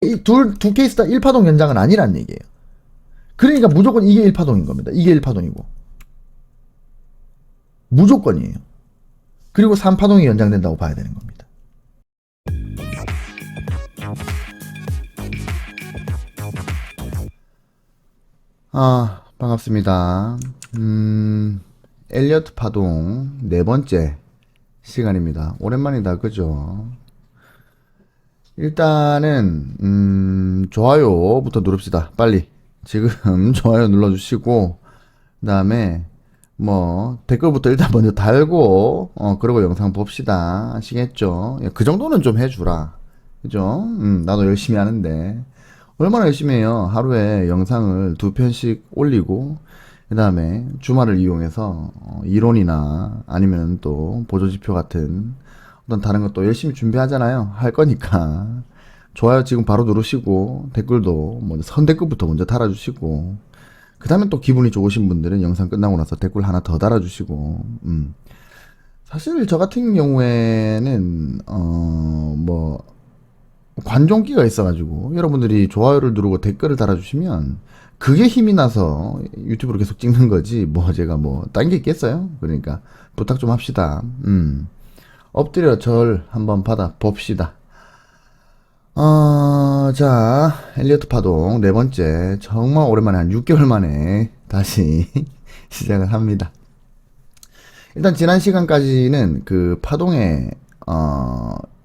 두 케이스 다 1파동 연장은 아니란 얘기예요. 그러니까 무조건 이게 1파동인 겁니다. 이게 1파동이고. 무조건이에요. 그리고 3파동이 연장된다고 봐야 되는 겁니다. 반갑습니다. 엘리어트 파동 네 번째 시간입니다. 오랜만이다, 그죠? 일단은 좋아요부터 누릅시다. 빨리 지금 좋아요 눌러주시고, 그 다음에 뭐 댓글부터 일단 먼저 달고 그러고 영상 봅시다. 아시겠죠? 그 정도는 좀 해주라, 그죠? 나도 열심히 하는데 얼마나 열심히 해요. 하루에 영상을 2편씩 올리고, 그 다음에 주말을 이용해서 이론이나 아니면 또 보조지표 같은 어떤 다른 것도 열심히 준비하잖아요. 할 거니까 좋아요 지금 바로 누르시고, 댓글도 먼저 선댓글부터 먼저 달아주시고, 그 다음에 또 기분이 좋으신 분들은 영상 끝나고 나서 댓글 하나 더 달아주시고. 사실 저 같은 경우에는 뭐 관종기가 있어가지고 여러분들이 좋아요를 누르고 댓글을 달아주시면 그게 힘이 나서 유튜브로 계속 찍는 거지, 뭐 제가 뭐 딴 게 있겠어요? 그러니까 부탁 좀 합시다. 엎드려 절 한번 받아 봅시다. 자, 엘리어트 파동 네 번째, 정말 오랜만에 한 6개월 만에 다시 시작을 합니다. 일단 지난 시간까지는 그 파동의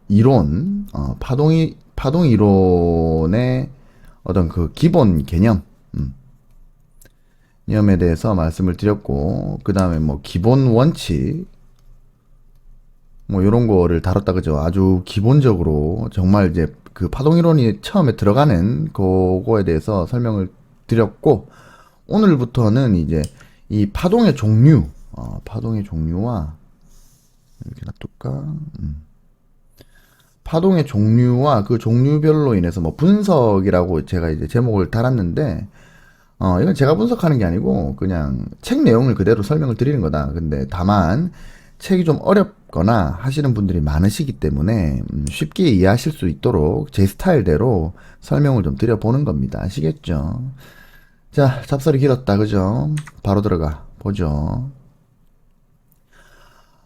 이론, 파동 이론의 어떤 그 기본 개념, 에 대해서 말씀을 드렸고, 그 다음에 뭐 기본 원칙, 뭐 요런 거를 다뤘다, 그죠? 아주 기본적으로 정말 이제 그 파동 이론이 처음에 들어가는 그거에 대해서 설명을 드렸고, 오늘부터는 이제 이 파동의 종류, 파동의 종류와 이렇게 놔둘까? 파동의 종류와 그 종류별로 인해서 뭐 분석이라고 제가 이제 제목을 달았는데, 이건 제가 분석하는 게 아니고 그냥 책 내용을 그대로 설명을 드리는 거다. 근데 다만 책이 좀 어렵거나 하시는 분들이 많으시기 때문에 쉽게 이해하실 수 있도록 제 스타일대로 설명을 좀 드려보는 겁니다. 아시겠죠? 자, 잡설이 길었다, 그죠? 바로 들어가 보죠.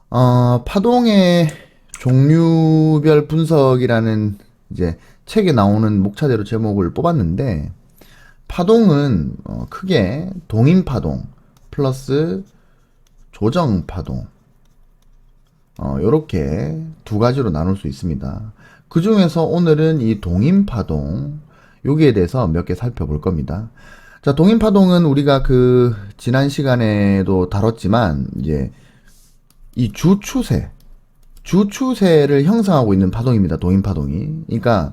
파동의 종류별 분석이라는 이제 책에 나오는 목차대로 제목을 뽑았는데, 파동은 크게 동인파동 플러스 조정파동, 요렇게 두 가지로 나눌 수 있습니다. 그 중에서 오늘은 이 동인파동, 여기에 대해서 몇 개 살펴볼 겁니다. 자, 동인파동은 우리가 그 지난 시간에도 다뤘지만 이제 이 주추세를 형성하고 있는 파동입니다. 동인파동이. 그러니까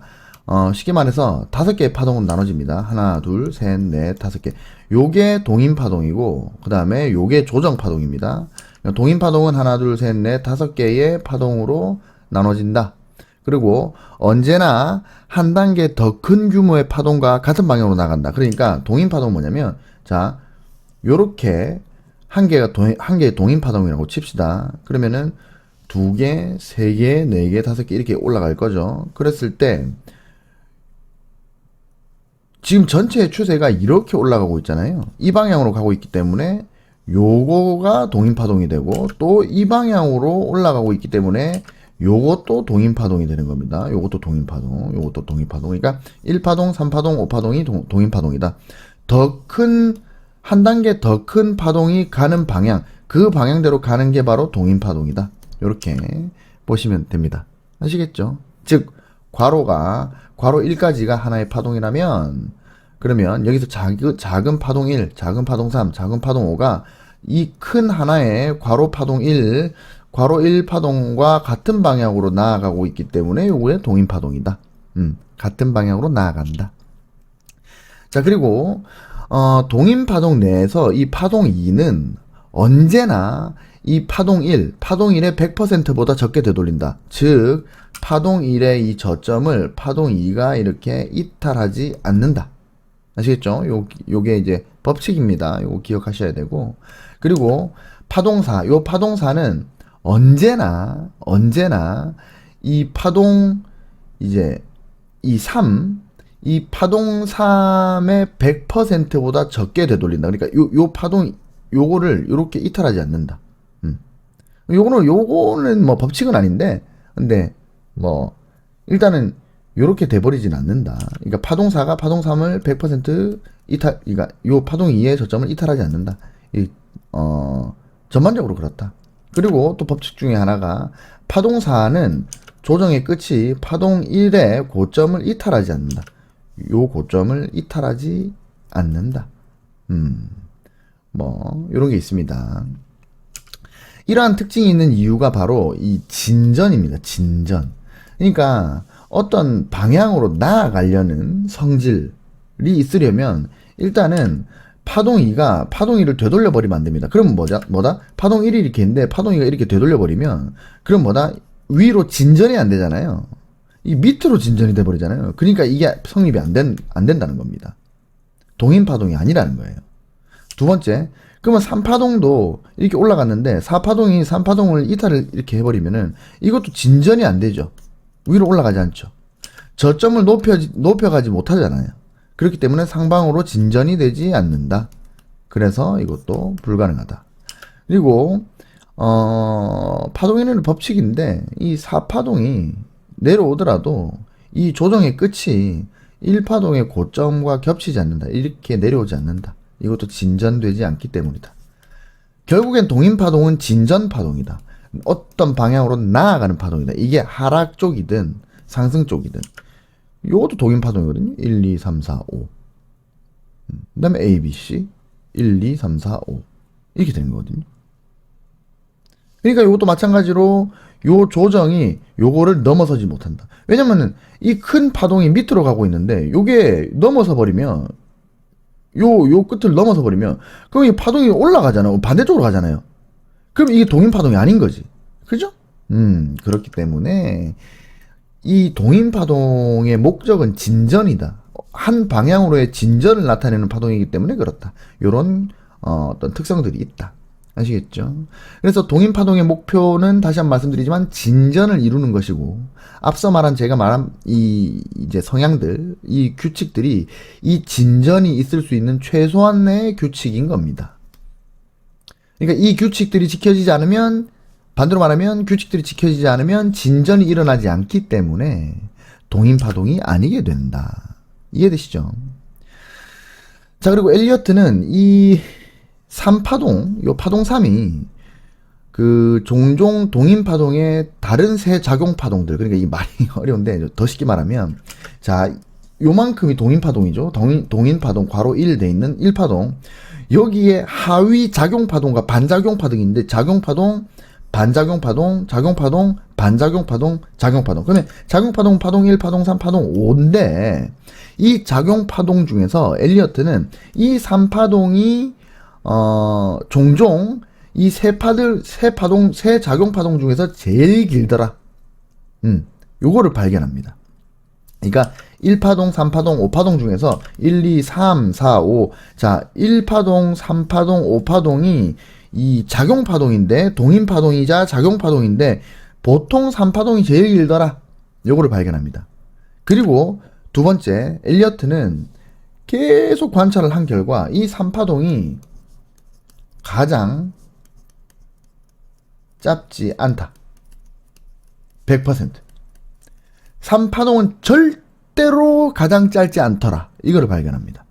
쉽게 말해서 5개의 파동으로 나눠집니다. 하나, 둘, 셋, 넷, 5개. 요게 동인파동이고, 그 다음에 요게 조정파동입니다. 동인파동은 하나, 둘, 셋, 넷, 5개의 파동으로 나눠진다. 그리고 언제나 한 단계 더 큰 규모의 파동과 같은 방향으로 나간다. 그러니까 동인파동은 뭐냐면, 자, 요렇게 한 개의 동인파동이라고 칩시다. 그러면은 2개, 3개, 4개, 5개 이렇게 올라갈 거죠. 그랬을 때 지금 전체의 추세가 이렇게 올라가고 있잖아요. 이 방향으로 가고 있기 때문에 요거가 동인파동이 되고, 또 이 방향으로 올라가고 있기 때문에 요것도 동인파동이 되는 겁니다. 요것도 동인파동, 요것도 동인파동. 그러니까 1파동, 3파동, 5파동이 동인파동이다. 한 단계 더 큰 파동이 가는 방향, 그 방향대로 가는 게 바로 동인파동이다. 요렇게 보시면 됩니다. 아시겠죠? 즉, 괄호 1까지가 하나의 파동이라면, 그러면 여기서 작은 파동 1, 작은 파동 3, 작은 파동 5가 이 큰 하나의 괄호 파동 1, 괄호 1파동과 같은 방향으로 나아가고 있기 때문에 요게 동인파동이다. 같은 방향으로 나아간다. 자, 그리고 동인파동 내에서 이 파동 2는 언제나 이 파동 1의 100%보다 적게 되돌린다. 즉, 파동 1의 이 저점을 파동 2가 이렇게 이탈하지 않는다. 아시겠죠? 요게 이제 법칙입니다. 요거 기억하셔야 되고. 그리고 파동사, 요 파동사는 언제나 이 파동, 이제 이 3, 이 파동 3의 100%보다 적게 되돌린다. 그러니까 요 파동 요거를 요렇게 이탈하지 않는다. 요거는 뭐 법칙은 아닌데, 근데 뭐 일단은 요렇게 돼버리진 않는다. 그러니까 파동 4가 파동 3을 100% 이탈, 그러니까 요 파동 2의 저점을 이탈하지 않는다. 전반적으로 그렇다. 그리고 또 법칙 중에 하나가 파동 4는 조정의 끝이 파동 1의 고점을 이탈하지 않는다. 요 고점을 이탈하지 않는다. 뭐 요런 게 있습니다. 이러한 특징이 있는 이유가 바로 이 진전입니다. 진전. 그러니까 어떤 방향으로 나아가려는 성질이 있으려면 일단은 파동 2가 파동 1을 되돌려 버리면 안 됩니다. 그럼 뭐다? 파동 1이 이렇게 있는데 파동 2가 이렇게 되돌려 버리면 그럼 뭐다? 위로 진전이 안 되잖아요. 이 밑으로 진전이 돼 버리잖아요. 그러니까 이게 성립이 안 된다는 겁니다. 동인 파동이 아니라는 거예요. 두 번째, 그러면 3파동도 이렇게 올라갔는데 4파동이 3파동을 이탈을 이렇게 해버리면은 이것도 진전이 안 되죠. 위로 올라가지 않죠. 저점을 높여가지 못하잖아요. 그렇기 때문에 상방으로 진전이 되지 않는다. 그래서 이것도 불가능하다. 그리고 파동이는 법칙인데 이 4파동이 내려오더라도 이 조정의 끝이 1파동의 고점과 겹치지 않는다. 이렇게 내려오지 않는다. 이것도 진전되지 않기 때문이다. 결국엔 동인파동은 진전파동이다. 어떤 방향으로 나아가는 파동이다. 이게 하락 쪽이든 상승 쪽이든. 이것도 동인파동이거든요. 1, 2, 3, 4, 5. 그 다음에 A, B, C. 1, 2, 3, 4, 5. 이렇게 되는 거거든요. 그러니까 이것도 마찬가지로 요 조정이 요거를 넘어서지 못한다. 왜냐면은 이 큰 파동이 밑으로 가고 있는데 요게 넘어서 버리면 요 끝을 넘어서 버리면 그럼 이 파동이 올라가잖아. 반대쪽으로 가잖아요. 그럼 이게 동인파동이 아닌 거지. 그죠? 그렇기 때문에 이 동인파동의 목적은 진전이다. 한 방향으로의 진전을 나타내는 파동이기 때문에 그렇다. 요런 어떤 특성들이 있다. 아시겠죠? 그래서 동인파동의 목표는 다시 한번 말씀드리지만 진전을 이루는 것이고, 앞서 말한 제가 말한 이 이제 성향들, 이 규칙들이 이 진전이 있을 수 있는 최소한의 규칙인 겁니다. 그러니까 이 규칙들이 지켜지지 않으면, 반대로 말하면 규칙들이 지켜지지 않으면 진전이 일어나지 않기 때문에 동인파동이 아니게 된다. 이해되시죠? 자, 그리고 엘리어트는 이 3파동, 요 파동 3이 그 종종 동인파동의 다른 세 작용파동들, 그러니까 이 말이 어려운데 더 쉽게 말하면, 자, 요만큼이 동인파동이죠. 동인파동 괄호 1 돼 있는 1파동. 여기에 하위 작용파동과 반작용파동인데, 작용파동, 반작용파동, 작용파동, 반작용파동, 작용파동. 그러면 작용파동, 파동 1, 파동 3, 파동 5인데, 이 작용파동 중에서 엘리어트는 이 3파동이 종종 이 세 작용파동 중에서 제일 길더라. 요거를 발견합니다. 그러니까 1파동, 3파동, 5파동 중에서 1, 2, 3, 4, 5. 자, 1파동, 3파동, 5파동이 이 작용파동인데, 동인파동이자 작용파동인데, 보통 3파동이 제일 길더라. 요거를 발견합니다. 그리고 두 번째, 엘리어트는 계속 관찰을 한 결과, 이 3파동이 가장 짧지 않다. 100%. 3파동은 절대로 가장 짧지 않더라. 이거를 발견합니다.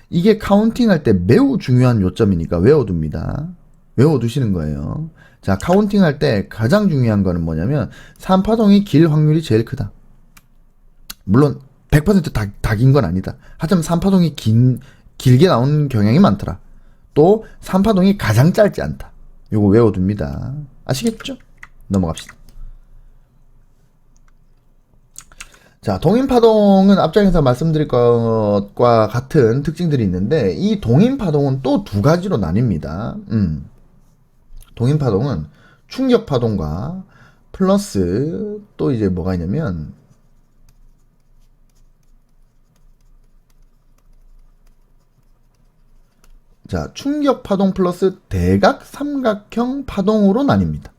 이게 카운팅할 때 매우 중요한 요점이니까 외워둡니다. 외워두시는 거예요. 자, 카운팅할 때 가장 중요한 거는 뭐냐면 3파동이 길 확률이 제일 크다. 물론 100% 다 긴 건 아니다. 하지만 3파동이 길게 나오는 경향이 많더라. 또 3파동이 가장 짧지 않다. 요거 외워둡니다. 아시겠죠? 넘어갑시다. 자, 동인파동은 앞장에서 말씀드릴 것과 같은 특징들이 있는데, 이 동인파동은 또 두 가지로 나뉩니다. 동인파동은 충격파동과 플러스 또 이제 뭐가 있냐면, 자, 충격파동 플러스 대각 삼각형 파동으로 나뉩니다.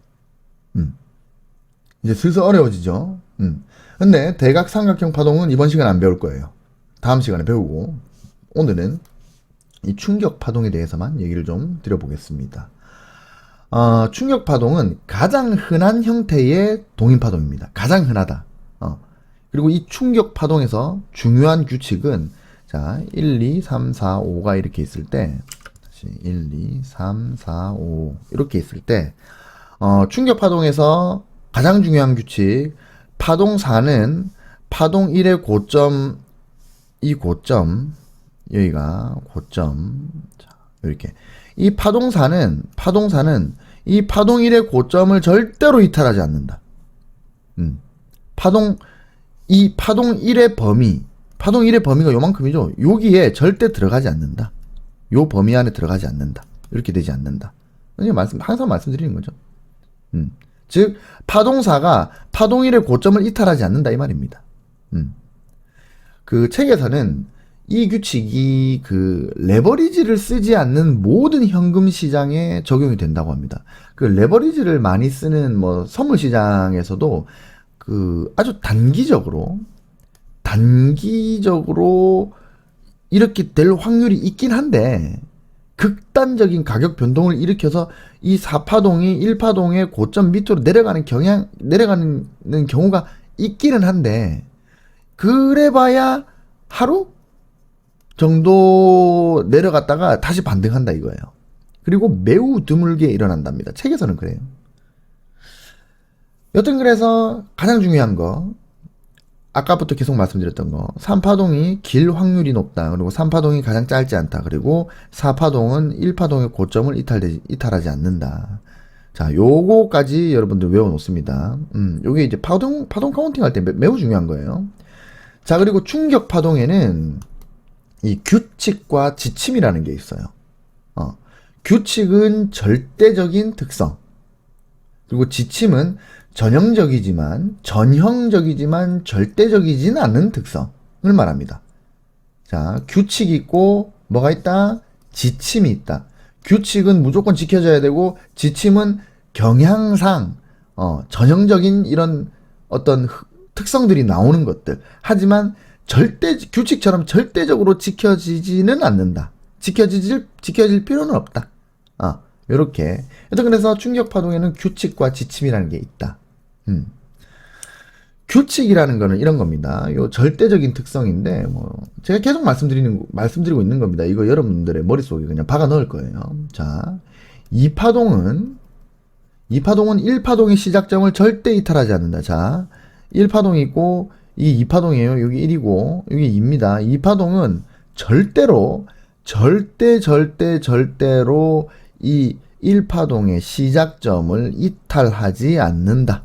이제 슬슬 어려워지죠. 근데 대각 삼각형 파동은 이번 시간에 안 배울 거예요. 다음 시간에 배우고, 오늘은 이 충격 파동에 대해서만 얘기를 좀 드려보겠습니다. 충격 파동은 가장 흔한 형태의 동인 파동입니다. 가장 흔하다. 그리고 이 충격 파동에서 중요한 규칙은, 자, 1, 2, 3, 4, 5가 이렇게 있을 때, 다시 1, 2, 3, 4, 5 이렇게 있을 때, 충격 파동에서 가장 중요한 규칙, 파동 4는 파동 1의 고점, 이 고점, 여기가 고점, 자, 이렇게. 이 파동 4는 이 파동 1의 고점을 절대로 이탈하지 않는다. 이 파동 1의 범위가 요만큼이죠. 여기에 절대 들어가지 않는다. 요 범위 안에 들어가지 않는다. 이렇게 되지 않는다. 항상 말씀드리는 거죠. 즉, 파동4가 파동 1의 고점을 이탈하지 않는다. 이 말입니다. 그 책에서는 이 규칙이 그 레버리지를 쓰지 않는 모든 현금 시장에 적용이 된다고 합니다. 그 레버리지를 많이 쓰는 뭐 선물 시장에서도 그 아주 단기적으로 이렇게 될 확률이 있긴 한데, 극단적인 가격 변동을 일으켜서 이 4파동이 1파동의 고점 밑으로 내려가는 경우가 있기는 한데, 그래봐야 하루 정도 내려갔다가 다시 반등한다 이거예요. 그리고 매우 드물게 일어난답니다. 책에서는 그래요. 여튼 그래서 가장 중요한 거, 아까부터 계속 말씀드렸던 거, 3파동이 길 확률이 높다. 그리고 3파동이 가장 짧지 않다. 그리고 4파동은 1파동의 고점을 이탈하지 않는다. 자, 요거까지 여러분들 외워놓습니다. 요게 이제 파동 카운팅 할 때 매우 중요한 거예요. 자, 그리고 충격 파동에는 이 규칙과 지침이라는 게 있어요. 규칙은 절대적인 특성, 그리고 지침은 전형적이지만 절대적이진 않은 특성을 말합니다. 자, 규칙이 있고 뭐가 있다? 지침이 있다. 규칙은 무조건 지켜져야 되고, 지침은 경향상 전형적인 이런 어떤 특성들이 나오는 것들. 하지만 규칙처럼 절대적으로 지켜지지는 않는다. 지켜질 필요는 없다. 요렇게. 그래서 충격 파동에는 규칙과 지침이라는 게 있다. 규칙이라는 거는 이런 겁니다. 요 절대적인 특성인데, 제가 계속 말씀드리고 있는 겁니다. 이거 여러분들의 머릿속에 그냥 박아 넣을 거예요. 자, 2파동은 1파동의 시작점을 절대 이탈하지 않는다. 자, 1파동이 있고, 이 2파동이에요. 여기 1이고, 여기 2입니다. 2파동은 절대로 이 1파동의 시작점을 이탈하지 않는다.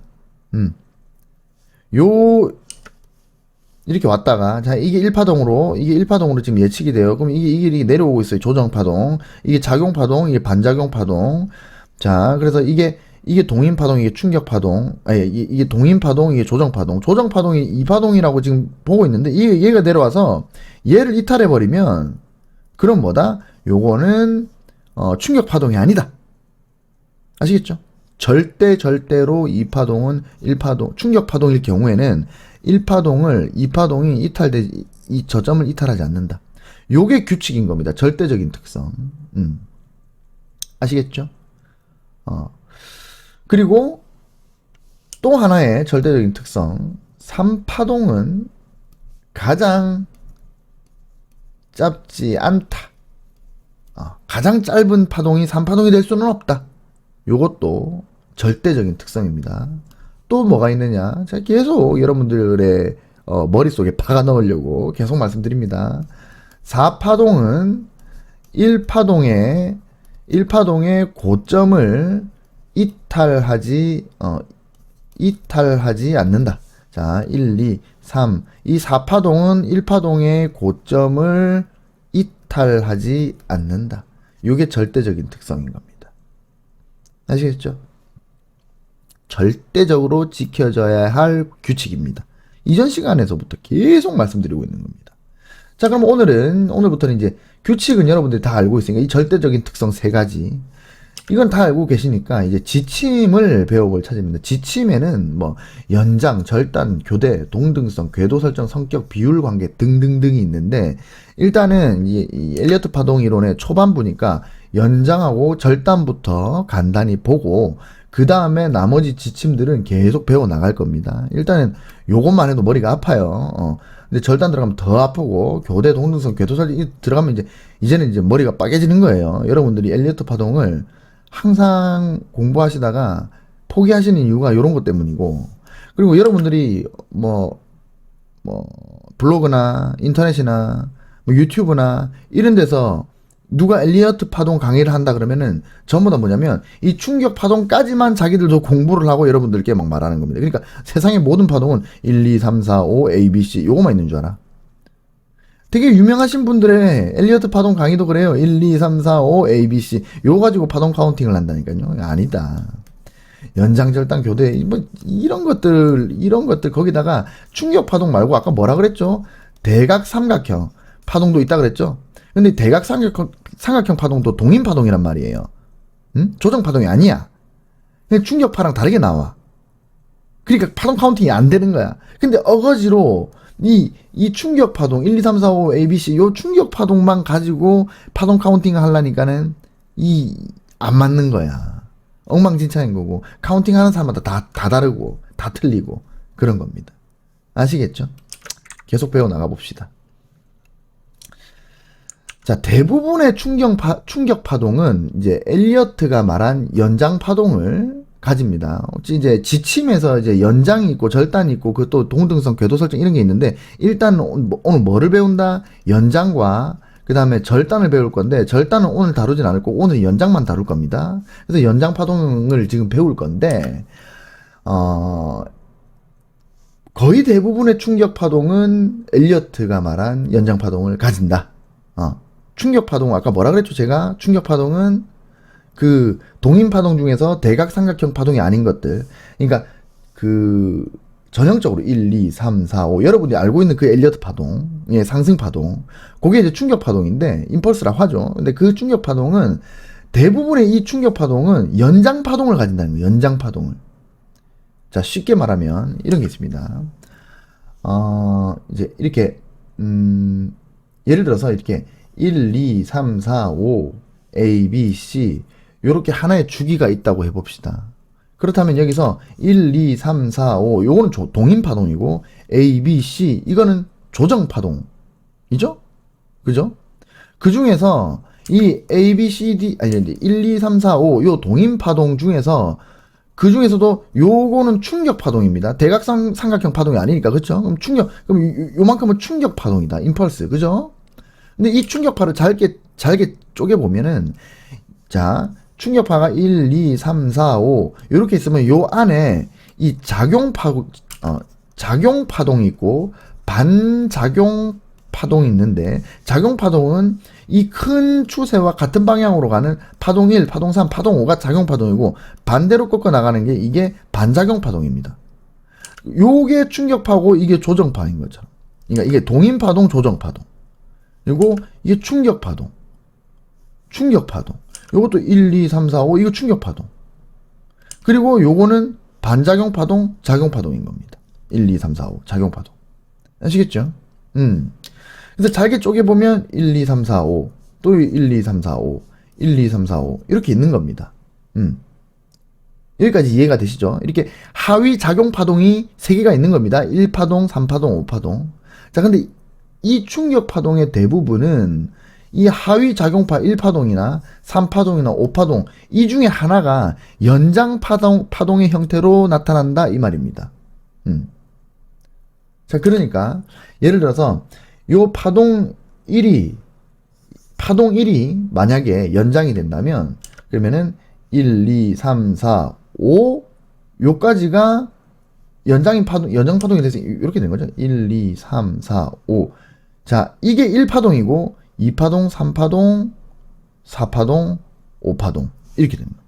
이렇게 왔다가, 자, 이게 1파동으로 지금 예측이 돼요. 그럼 이게 내려오고 있어요. 조정파동. 이게 작용파동, 이게 반작용파동. 자, 그래서 이게 동인파동, 이게 충격파동. 이게 동인파동, 이게 조정파동. 조정파동이 2파동이라고 지금 보고 있는데, 얘가 내려와서 얘를 이탈해버리면, 그럼 뭐다? 요거는, 충격파동이 아니다. 아시겠죠? 절대로 2파동은 1파동, 충격파동일 경우에는 2파동이 이 저점을 이탈하지 않는다. 요게 규칙인 겁니다. 절대적인 특성. 아시겠죠? 그리고 또 하나의 절대적인 특성, 3파동은 가장 짧지 않다. 가장 짧은 파동이 3파동이 될 수는 없다. 요것도 절대적인 특성입니다. 또 뭐가 있느냐? 제가 계속 여러분들의 머릿속에 박아 넣으려고 계속 말씀드립니다. 4파동은 1파동의 고점을 이탈하지 않는다. 자, 1, 2, 3. 이 4파동은 1파동의 고점을 이탈하지 않는다. 이게 절대적인 특성인 겁니다. 아시겠죠? 절대적으로 지켜져야 할 규칙입니다. 이전 시간에서부터 계속 말씀드리고 있는 겁니다. 자, 그럼 오늘부터는 이제 규칙은 여러분들이 다 알고 있으니까 이 절대적인 특성 3가지. 이건 다 알고 계시니까 이제 지침을 배워볼 차례입니다. 지침에는 뭐 연장, 절단, 교대, 동등성, 궤도 설정, 성격, 비율 관계 등등등이 있는데 일단은 이 엘리어트 파동 이론의 초반부니까 연장하고 절단부터 간단히 보고 그 다음에 나머지 지침들은 계속 배워 나갈 겁니다. 일단은 요것만 해도 머리가 아파요. 근데 절단 들어가면 더 아프고 교대, 동등성, 궤도 설정 들어가면 이제는 이제 머리가 빠개지는 거예요. 여러분들이 엘리어트 파동을 항상 공부하시다가 포기하시는 이유가 이런 것 때문이고, 그리고 여러분들이 블로그나 인터넷이나 뭐 유튜브나 이런 데서 누가 엘리어트 파동 강의를 한다 그러면은 전부 다 뭐냐면 이 충격 파동까지만 자기들도 공부를 하고 여러분들께 막 말하는 겁니다. 그러니까 세상의 모든 파동은 1, 2, 3, 4, 5, A, B, C 요거만 있는 줄 알아. 되게 유명하신 분들의 엘리어트 파동 강의도 그래요. 1, 2, 3, 4, 5, A, B, C. 요거 가지고 파동 카운팅을 한다니까요. 아니다. 연장, 절단, 교대, 뭐, 이런 것들, 거기다가 충격 파동 말고 아까 뭐라 그랬죠? 대각, 삼각형 파동도 있다 그랬죠? 근데 대각, 삼각형 파동도 동인 파동이란 말이에요. 응? 조정 파동이 아니야. 근데 충격파랑 다르게 나와. 그러니까 파동 카운팅이 안 되는 거야. 근데 어거지로 이 충격 파동 1, 2, 3, 4, 5, ABC 요 충격 파동만 가지고 파동 카운팅을 하려니까는 안 맞는 거야. 엉망진창인 거고 카운팅 하는 사람마다 다 다르고 다 틀리고 그런 겁니다. 아시겠죠? 계속 배워 나가 봅시다. 자, 대부분의 충격 파동은 이제 엘리어트가 말한 연장 파동을 가집니다. 이제 지침에서 이제 연장이 있고 절단이 있고 그 또 동등성, 궤도 설정 이런 게 있는데 일단 오늘 뭐를 배운다? 연장과 그 다음에 절단을 배울 건데 절단은 오늘 다루진 않을 거고 오늘 연장만 다룰 겁니다. 그래서 연장 파동을 지금 배울 건데 거의 대부분의 충격 파동은 엘리어트가 말한 연장 파동을 가진다. 충격 파동 아까 뭐라 그랬죠? 제가 충격 파동은 그 동인 파동 중에서 대각 삼각형 파동이 아닌 것들. 그러니까 그 전형적으로 1, 2, 3, 4, 5 여러분들이 알고 있는 그 엘리어트 파동, 예, 상승 파동. 그게 이제 충격 파동인데 임펄스라고 하죠. 근데 그 충격 파동은 대부분의 이 충격 파동은 연장 파동을 가진다는 거예요. 연장 파동을. 자, 쉽게 말하면 이런 게 있습니다. 이제 이렇게 예를 들어서 이렇게 1, 2, 3, 4, 5 A, B, C 요렇게 하나의 주기가 있다고 해봅시다. 그렇다면 여기서 1, 2, 3, 4, 5 요거는 동인 파동이고 A, B, C 이거는 조정 파동이죠? 그죠? 그 중에서 이 A, B, C, D 아니 1, 2, 3, 4, 5 요 동인 파동 중에서 그 중에서도 요거는 충격 파동입니다. 대각선 삼각형 파동이 아니니까 그렇죠? 그럼 요만큼은 충격 파동이다. 임펄스 그죠? 근데 이 충격파를 잘게 쪼개 보면은 자 충격파가 1, 2, 3, 4, 5 이렇게 있으면 요 안에 이 작용 파동이 있고 반작용 파동이 있는데 작용 파동은 이 큰 추세와 같은 방향으로 가는 파동 1, 파동 3, 파동 5가 작용 파동이고 반대로 꺾어 나가는 게 이게 반작용 파동입니다. 요게 충격파고 이게 조정파인 거죠. 그러니까 이게 동인 파동, 조정 파동. 그리고 이게 충격 파동. 요것도 1, 2, 3, 4, 5 이거 충격 파동. 그리고 요거는 반작용 파동, 작용 파동인 겁니다. 1, 2, 3, 4, 5 작용 파동. 아시겠죠? 그래서 잘게 쪼개 보면 1, 2, 3, 4, 5 또 1, 2, 3, 4, 5 1, 2, 3, 4, 5 이렇게 있는 겁니다. 여기까지 이해가 되시죠? 이렇게 하위 작용 파동이 3개가 있는 겁니다. 1파동, 3파동, 5파동. 자, 근데 이 충격 파동의 대부분은 이 하위 작용파 1파동이나 3파동이나 5파동 이 중에 하나가 연장 파동의 형태로 나타난다 이 말입니다. 자, 그러니까 예를 들어서 요 파동 1이 만약에 연장이 된다면 그러면은 1, 2, 3, 4, 5 요까지가 연장 파동이 돼서 이렇게 된 거죠. 1, 2, 3, 4, 5 자, 이게 1파동이고 2파동, 3파동, 4파동, 5파동 이렇게 됩니다.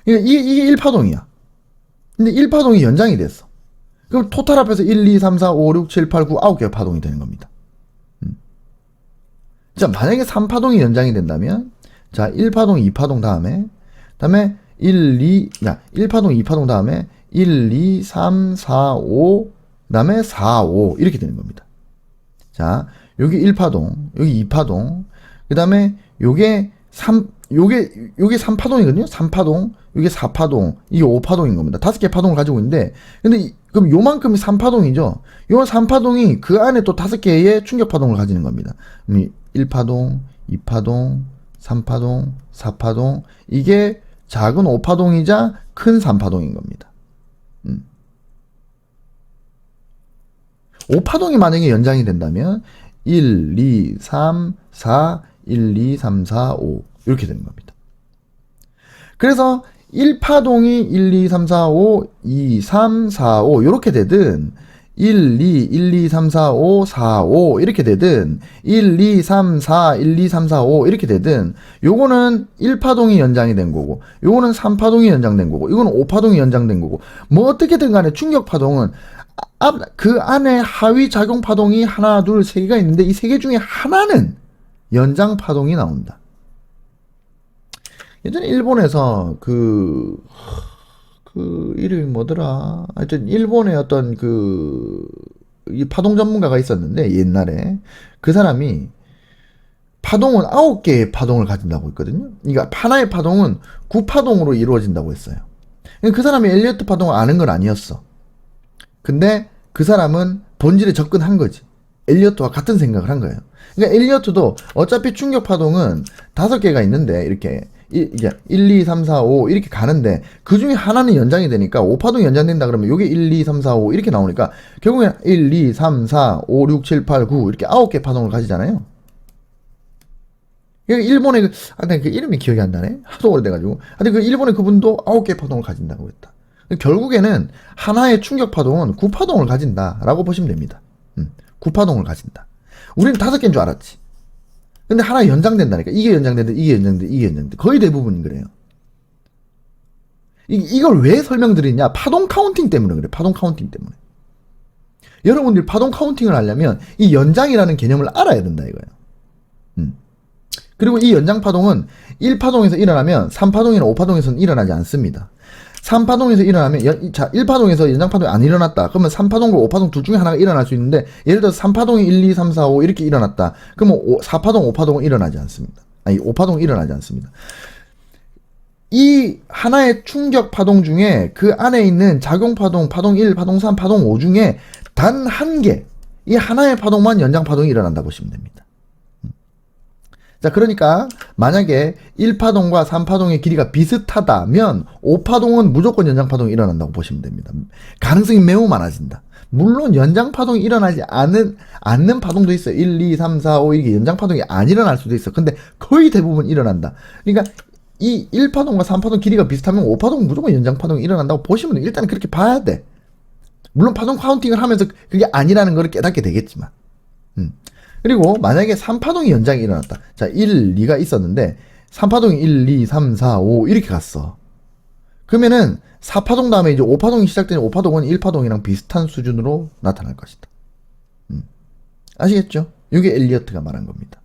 그러니까 이게 1파동이야. 근데 1파동이 연장이 됐어. 그럼 토탈 합해서 1, 2, 3, 4, 5, 6, 7, 8, 9, 9개의 파동이 되는 겁니다. 자, 만약에 3파동이 연장이 된다면 자, 1파동, 2파동 다음에 1파동, 2파동 다음에 1, 2, 3, 4, 5, 그 다음에 4, 5 이렇게 되는 겁니다. 자, 여기 1파동, 여기 2파동, 그 다음에 요게 3파동이거든요. 3파동, 요게 4파동, 이게 5파동인 겁니다. 5개 파동을 가지고 있는데, 근데 그럼 요만큼이 3파동이죠. 요 3파동이 그 안에 또 5개의 충격파동을 가지는 겁니다. 1파동, 2파동, 3파동, 4파동, 이게 작은 5파동이자 큰 3파동인 겁니다. 5파동이 만약에 연장이 된다면 1, 2, 3, 4, 1, 2, 3, 4, 5 이렇게 되는 겁니다. 그래서 1파동이 1, 2, 3, 4, 5, 2, 3, 4, 5 이렇게 되든 1, 2, 1, 2, 3, 4, 5, 4, 5 이렇게 되든 1, 2, 3, 4, 1, 2, 3, 4, 5 이렇게 되든 요거는 1파동이 연장이 된 거고 요거는 3파동이 연장된 거고 이거는 5파동이 연장된 거고 뭐 어떻게든 간에 충격파동은 그 안에 하위 작용파동이 하나, 둘, 세 개가 있는데 이 세 개 중에 하나는 연장파동이 나온다. 예전에 일본에서 이름이 뭐더라? 하여튼 일본의 어떤 이 파동 전문가가 있었는데 옛날에 그 사람이 파동은 9개의 파동을 가진다고 했거든요. 그러니까 하나의 파동은 9파동으로 이루어진다고 했어요. 그 사람이 엘리어트 파동을 아는 건 아니었어. 근데 그 사람은 본질에 접근한 거지. 엘리어트와 같은 생각을 한 거예요. 그러니까 엘리어트도 어차피 충격 파동은 5개가 있는데 이렇게 1, 2, 3, 4, 5 이렇게 가는데 그 중에 하나는 연장이 되니까 5파동이 연장된다 그러면 요게 1, 2, 3, 4, 5 이렇게 나오니까 결국엔 1, 2, 3, 4, 5, 6, 7, 8, 9 이렇게 9개 파동을 가지잖아요. 일본의 그 이름이 기억이 안 나네. 하도 오래돼가지고. 근데 그 일본의 그분도 9개 파동을 가진다고 했다. 결국에는 하나의 충격 파동은 9파동을 가진다라고 보시면 됩니다. 9파동을 가진다. 우리는 5개인 줄 알았지. 근데 하나 연장된다니까. 이게 연장된다, 이게 연장된다, 이게 연장된다. 거의 대부분 그래요. 이걸 왜 설명드리냐? 파동 카운팅 때문에 그래. 파동 카운팅 때문에. 여러분들이 파동 카운팅을 하려면 이 연장이라는 개념을 알아야 된다 이거예요. 그리고 이 연장 파동은 1파동에서 일어나면 3파동이나 5파동에서는 일어나지 않습니다. 3파동에서 일어나면, 자, 1파동에서 연장파동이 안 일어났다. 그러면 3파동과 5파동 둘 중에 하나가 일어날 수 있는데, 예를 들어서 3파동이 1, 2, 3, 4, 5 이렇게 일어났다. 그러면 4파동, 5파동은 일어나지 않습니다. 아니, 5파동은 일어나지 않습니다. 이 하나의 충격 파동 중에 그 안에 있는 작용파동, 파동 1, 파동 3, 파동 5 중에 단 한 개, 이 하나의 파동만 연장파동이 일어난다 보시면 됩니다. 자, 그러니까 만약에 1파동과 3파동의 길이가 비슷하다면 5파동은 무조건 연장파동이 일어난다고 보시면 됩니다. 가능성이 매우 많아진다. 물론 연장파동이 일어나지 않는 파동도 있어요. 1, 2, 3, 4, 5 이게 연장파동이 안 일어날 수도 있어. 근데 거의 대부분 일어난다. 그러니까 이 1파동과 3파동 길이가 비슷하면 5파동은 무조건 연장파동이 일어난다고 보시면 돼. 일단 그렇게 봐야 돼. 물론 파동 카운팅을 하면서 그게 아니라는 걸 깨닫게 되겠지만. 그리고 만약에 3파동이 연장이 일어났다. 자, 1, 2가 있었는데 3파동이 1, 2, 3, 4, 5 이렇게 갔어. 그러면은 4파동 다음에 이제 5파동이 시작되는 5파동은 1파동이랑 비슷한 수준으로 나타날 것이다. 아시겠죠? 이게 엘리어트가 말한 겁니다.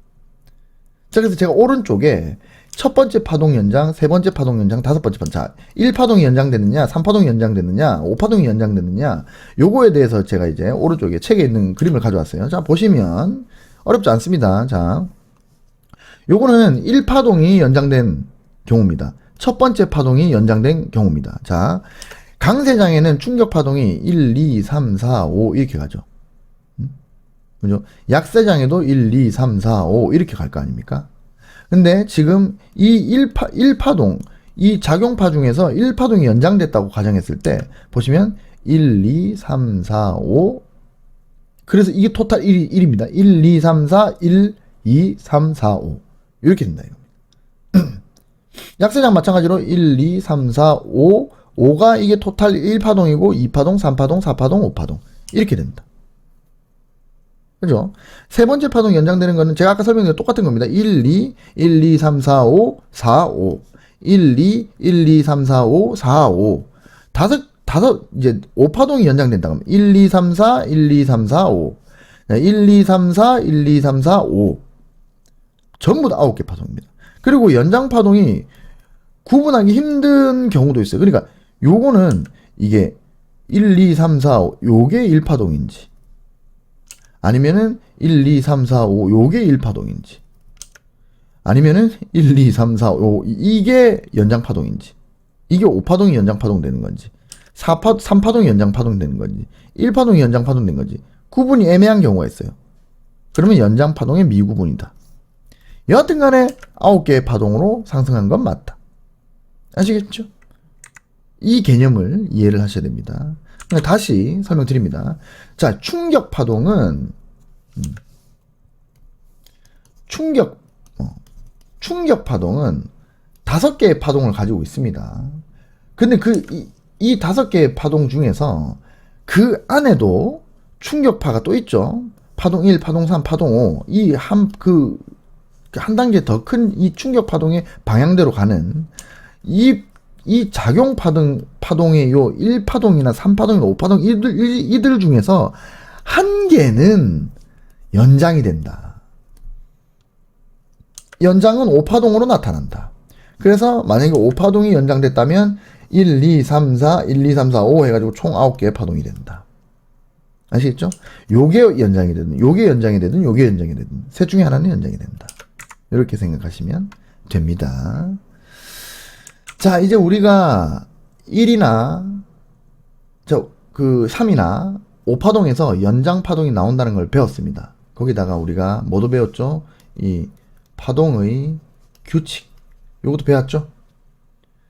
자, 그래서 제가 오른쪽에 첫 번째 파동 연장, 세 번째 파동 연장, 다섯 번째 파동. 자, 1파동이 연장되느냐, 3파동이 연장되느냐, 5파동이 연장되느냐, 요거에 대해서 제가 이제 오른쪽에 책에 있는 그림을 가져왔어요. 자, 보시면 어렵지 않습니다. 자, 요거는 1파동이 연장된 경우입니다. 첫 번째 파동이 연장된 경우입니다. 자, 강세장에는 충격 파동이 1, 2, 3, 4, 5 이렇게 가죠. 그죠? 약세장에도 1, 2, 3, 4, 5 이렇게 갈 거 아닙니까? 근데 지금 이 1파동, 이 작용파 중에서 1파동이 연장됐다고 가정했을 때, 보시면 1, 2, 3, 4, 5. 그래서 이게 토탈 1입니다. 1, 2, 3, 4, 1, 2, 3, 4, 5. 이렇게 된다, 이겁니다. 약세장 마찬가지로 1, 2, 3, 4, 5. 5가 이게 토탈 1파동이고, 2파동, 3파동, 4파동, 5파동. 이렇게 된다. 그죠? 세 번째 파동 연장되는 거는 제가 아까 설명드린 똑같은 겁니다. 1, 2, 1, 2, 3, 4, 5, 4, 5. 1, 2, 1, 2, 3, 4, 5, 4, 5. 이제 5파동이 연장된다. 그러면 1, 2, 3, 4, 1, 2, 3, 4, 5. 1, 2, 3, 4, 1, 2, 3, 4, 5. 전부 다 9개 파동입니다. 그리고 연장 파동이 구분하기 힘든 경우도 있어요. 그러니까 요거는 이게 1, 2, 3, 4, 5 요게 1파동인지 아니면은 1, 2, 3, 4, 5 요게 1파동인지 아니면은 1, 2, 3, 4, 5 이게 연장파동인지 이게 5파동이 연장파동 되는 건지 3파동이 연장파동 되는 건지 1파동이 연장파동 되는 건지 구분이 애매한 경우가 있어요. 그러면 연장파동의 미구분이다. 여하튼 간에 9개의 파동으로 상승한 건 맞다. 아시겠죠? 이 개념을 이해를 하셔야 됩니다. 다시 설명드립니다. 자, 충격 파동은 충격 파동은 5개의 파동을 가지고 있습니다. 근데 이 5개의 파동 중에서 그 안에도 충격파가 또 있죠. 파동 1, 파동 3, 파동 5. 이 한 단계 더 큰 이 충격 파동의 방향대로 가는 이 작용 파동의 요 1파동이나 3파동이나 5파동 이들 중에서 한 개는 연장이 된다. 연장은 5파동으로 나타난다. 그래서 만약에 5파동이 연장됐다면 1, 2, 3, 4, 1, 2, 3, 4, 5 해가지고 총 9개의 파동이 된다. 아시겠죠? 요게 연장이 되든, 요게 연장이 되든, 요게 연장이 되든, 셋 중에 하나는 연장이 된다. 이렇게 생각하시면 됩니다. 자, 이제 우리가 1이나, 3이나 5파동에서 연장파동이 나온다는 걸 배웠습니다. 거기다가 우리가 뭐도 배웠죠? 이 파동의 규칙. 요것도 배웠죠?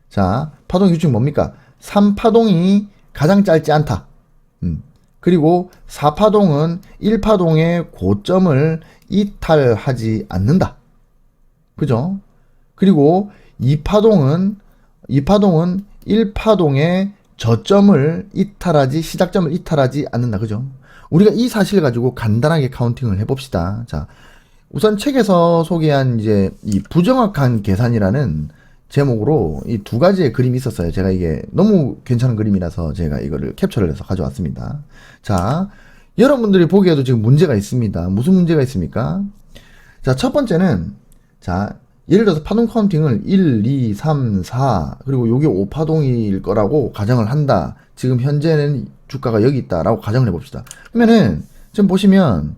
자, 파동의 규칙 뭡니까? 3파동이 가장 짧지 않다. 그리고 4파동은 1파동의 고점을 이탈하지 않는다. 그죠? 그리고 2파동은 1파동의 저점을 시작점을 이탈하지 않는다. 그죠? 우리가 이 사실을 가지고 간단하게 카운팅을 해봅시다. 자, 우선 책에서 소개한 이제 이 부정확한 계산이라는 제목으로 이 두 가지의 그림이 있었어요. 제가 이게 너무 괜찮은 그림이라서 제가 이거를 캡처를 해서 가져왔습니다. 자, 여러분들이 보기에도 지금 문제가 있습니다. 무슨 문제가 있습니까? 자, 첫 번째는, 자, 예를 들어서 파동 카운팅을 1, 2, 3, 4, 그리고 요게 5파동일 거라고 가정을 한다. 지금 현재는 주가가 여기 있다라고 가정을 해봅시다. 그러면은, 지금 보시면,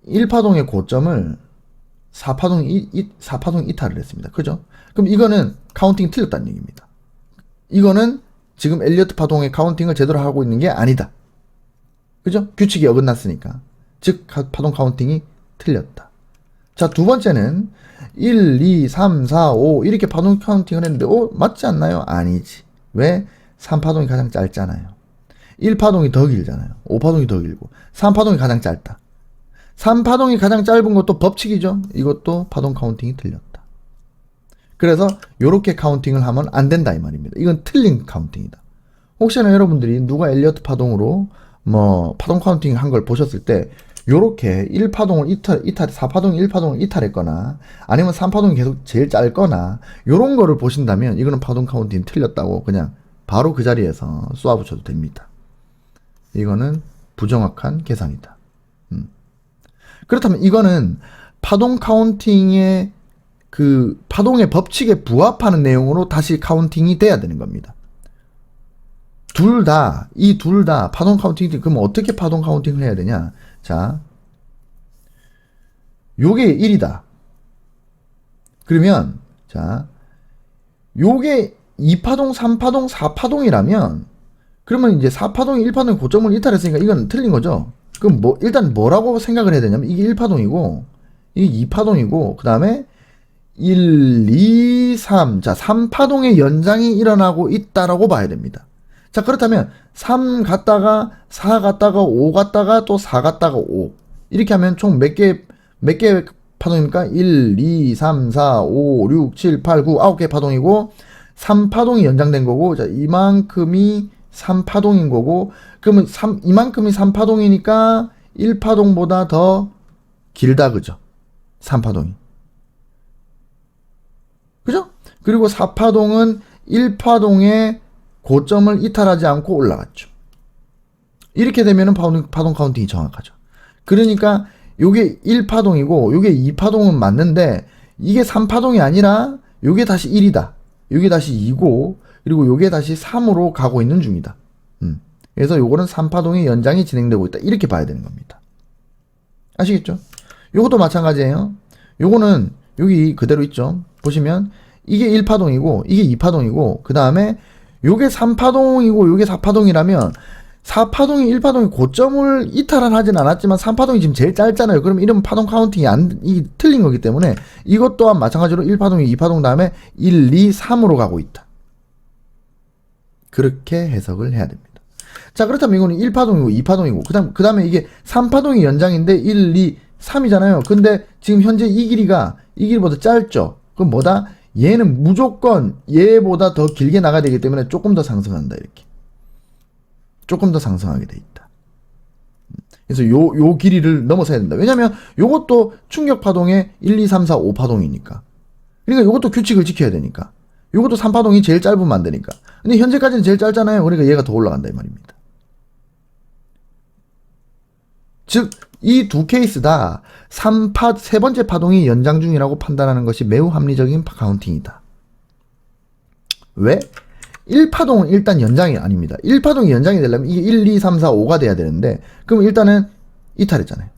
1파동의 고점을 4파동 이탈을 했습니다. 그죠? 그럼 이거는 카운팅이 틀렸다는 얘기입니다. 이거는 지금 엘리어트 파동의 카운팅을 제대로 하고 있는 게 아니다. 그죠? 규칙이 어긋났으니까. 즉, 파동 카운팅이 틀렸다. 자, 두 번째는 1, 2, 3, 4, 5 이렇게 파동 카운팅을 했는데 맞지 않나요? 아니지. 왜? 3파동이 가장 짧잖아요. 1파동이 더 길잖아요. 5파동이 더 길고 3파동이 가장 짧다. 3파동이 가장 짧은 것도 법칙이죠. 이것도 파동 카운팅이 틀렸다. 그래서 요렇게 카운팅을 하면 안 된다 이 말입니다. 이건 틀린 카운팅이다. 혹시나 여러분들이 누가 엘리어트 파동으로 파동 카운팅 한 걸 보셨을 때 요렇게 1파동을 4파동 1파동을 이탈했거나 아니면 3파동이 계속 제일 짧거나 요런 거를 보신다면 이거는 파동 카운팅 틀렸다고 그냥 바로 그 자리에서 쏘아붙여도 됩니다. 이거는 부정확한 계산이다. 그렇다면 이거는 파동 카운팅의 파동의 법칙에 부합하는 내용으로 다시 카운팅이 돼야 되는 겁니다. 이 둘 다 파동 카운팅이, 그럼 어떻게 파동 카운팅을 해야 되냐? 자, 요게 1이다. 그러면, 자, 요게 2파동, 3파동, 4파동이라면, 그러면 이제 4파동이 1파동의 고점을 이탈했으니까 이건 틀린 거죠? 그럼 일단 뭐라고 생각을 해야 되냐면, 이게 1파동이고, 이게 2파동이고, 그 다음에 1, 2, 3. 자, 3파동의 연장이 일어나고 있다라고 봐야 됩니다. 자, 그렇다면 3 갔다가 4 갔다가 5 갔다가 또 4 갔다가 5. 이렇게 하면 총 몇 개 파동입니까? 1, 2, 3, 4, 5, 6, 7, 8, 9, 9개 파동이고 3파동이 연장된 거고, 자, 이만큼이 3파동인 거고, 그러면 이만큼이 3파동이니까 1파동보다 더 길다, 그죠? 3파동이. 그죠? 그리고 4파동은 1파동의 고점을 이탈하지 않고 올라갔죠. 이렇게 되면은 파동 카운팅이 정확하죠. 그러니까 요게 1파동이고 요게 2파동은 맞는데 이게 3파동이 아니라 요게 다시 1이다. 요게 다시 2고 그리고 요게 다시 3으로 가고 있는 중이다. 그래서 요거는 3파동의 연장이 진행되고 있다. 이렇게 봐야 되는 겁니다. 아시겠죠? 요것도 마찬가지예요. 요거는 여기 그대로 있죠. 보시면 이게 1파동이고 이게 2파동이고 그 다음에 요게 3파동이고 요게 4파동이라면 4파동이 1파동이 고점을 이탈은 하진 않았지만 3파동이 지금 제일 짧잖아요. 그럼 이러면 파동 카운팅이 이게 틀린 거기 때문에 이것 또한 마찬가지로 1파동이 2파동 다음에 1, 2, 3으로 가고 있다. 그렇게 해석을 해야 됩니다. 자, 그렇다면 이거는 1파동이고 2파동이고 그 다음에 이게 3파동이 연장인데 1, 2, 3이잖아요. 근데 지금 현재 이 길이보다 짧죠. 그럼 뭐다? 얘는 무조건 얘보다 더 길게 나가야 되기 때문에 조금 더 상승한다. 이렇게. 조금 더 상승하게 돼 있다. 그래서 요 길이를 넘어서야 된다. 왜냐면 요것도 충격 파동의 1, 2, 3, 4, 5파동이니까. 그러니까 요것도 규칙을 지켜야 되니까. 요것도 3파동이 제일 짧으면 안 되니까. 근데 현재까지는 제일 짧잖아요. 그러니까 얘가 더 올라간다 이 말입니다. 즉, 이 두 케이스 다 세 번째 파동이 연장 중이라고 판단하는 것이 매우 합리적인 카운팅이다. 왜? 1파동은 일단 연장이 아닙니다. 1파동이 연장이 되려면 이게 1, 2, 3, 4, 5가 돼야 되는데 그럼 일단은 이탈했잖아요.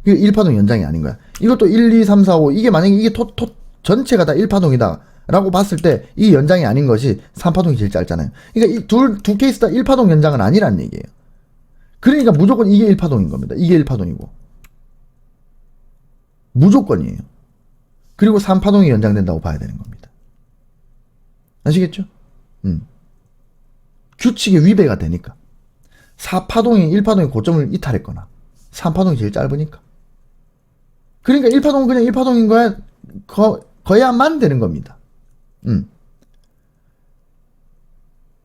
이게 1파동 연장이 아닌 거야. 이것도 1, 2, 3, 4, 5 이게 만약에 이게 전체가 다 1파동이다 라고 봤을 때 이 연장이 아닌 것이 3파동이 제일 짧잖아요. 그러니까 이 두 케이스 다 1파동 연장은 아니란 얘기예요. 그러니까 무조건 이게 1파동인 겁니다. 이게 1파동이고. 무조건이에요. 그리고 3파동이 연장된다고 봐야 되는 겁니다. 아시겠죠? 규칙에 위배가 되니까. 4파동이 1파동의 고점을 이탈했거나 3파동이 제일 짧으니까. 그러니까 1파동은 그냥 1파동인 거야, 거야만 되는 겁니다.